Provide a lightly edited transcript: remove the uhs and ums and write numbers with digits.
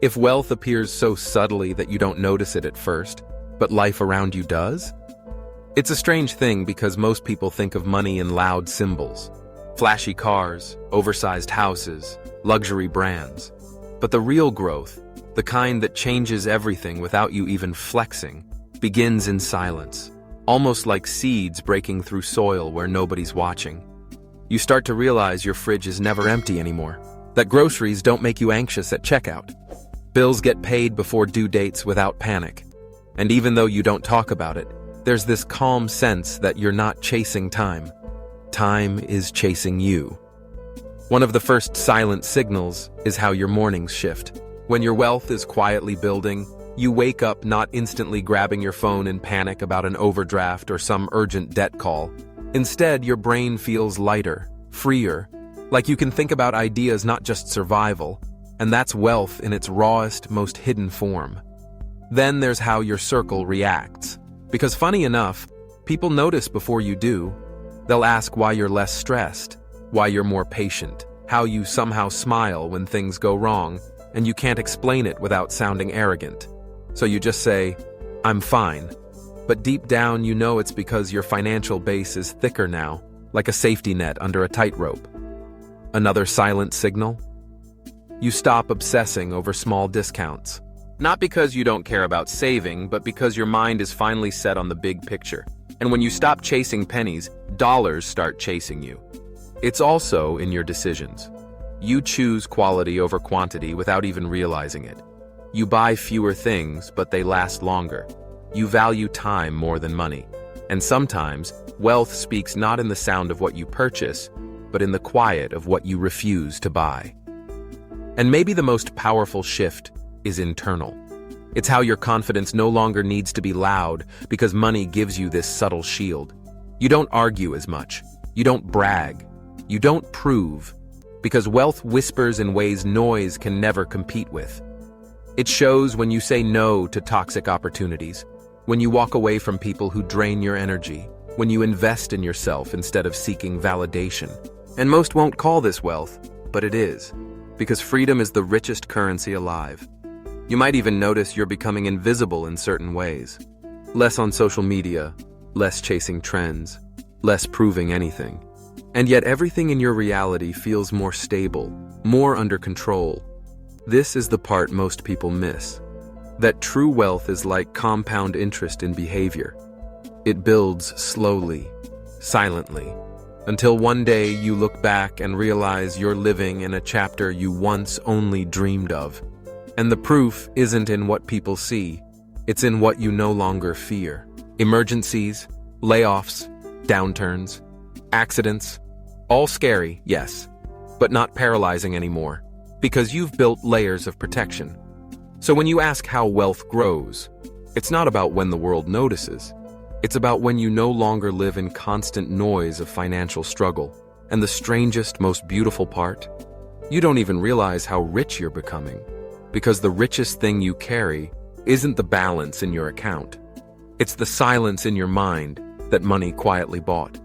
If wealth appears so subtly that you don't notice it at first, but life around you does? It's a strange thing because most people think of money in loud symbols. Flashy cars, oversized houses, luxury brands. But the real growth, the kind that changes everything without you even flexing, begins in silence, almost like seeds breaking through soil where nobody's watching. You start to realize your fridge is never empty anymore, that groceries don't make you anxious at checkout. Bills get paid before due dates without panic. And even though you don't talk about it, there's this calm sense that you're not chasing time. Time is chasing you. One of the first silent signals is how your mornings shift. When your wealth is quietly building, you wake up not instantly grabbing your phone in panic about an overdraft or some urgent debt call. Instead, your brain feels lighter, freer, like you can think about ideas not just survival, and that's wealth in its rawest, most hidden form. Then there's how your circle reacts. Because funny enough, people notice before you do. They'll ask why you're less stressed, why you're more patient, how you somehow smile when things go wrong, and you can't explain it without sounding arrogant. So you just say, "I'm fine." But deep down you know it's because your financial base is thicker now, like a safety net under a tightrope. Another silent signal? You stop obsessing over small discounts. Not because you don't care about saving, but because your mind is finally set on the big picture. And when you stop chasing pennies, dollars start chasing you. It's also in your decisions. You choose quality over quantity without even realizing it. You buy fewer things, but they last longer. You value time more than money. And sometimes, wealth speaks not in the sound of what you purchase, but in the quiet of what you refuse to buy. And maybe the most powerful shift is internal. It's how your confidence no longer needs to be loud because money gives you this subtle shield. You don't argue as much. You don't brag. You don't prove. Because wealth whispers in ways noise can never compete with. It shows when you say no to toxic opportunities, when you walk away from people who drain your energy, when you invest in yourself instead of seeking validation. And most won't call this wealth, but it is. Because freedom is the richest currency alive. You might even notice you're becoming invisible in certain ways. Less on social media, less chasing trends, less proving anything. And yet everything in your reality feels more stable, more under control. This is the part most people miss. That true wealth is like compound interest in behavior. It builds slowly, silently, until one day you look back and realize you're living in a chapter you once only dreamed of. And the proof isn't in what people see, it's in what you no longer fear. Emergencies, layoffs, downturns, accidents, all scary, yes, but not paralyzing anymore, because you've built layers of protection. So when you ask how wealth grows, it's not about when the world notices. It's about when you no longer live in constant noise of financial struggle. And the strangest, most beautiful part? You don't even realize how rich you're becoming. Because the richest thing you carry isn't the balance in your account. It's the silence in your mind that money quietly bought.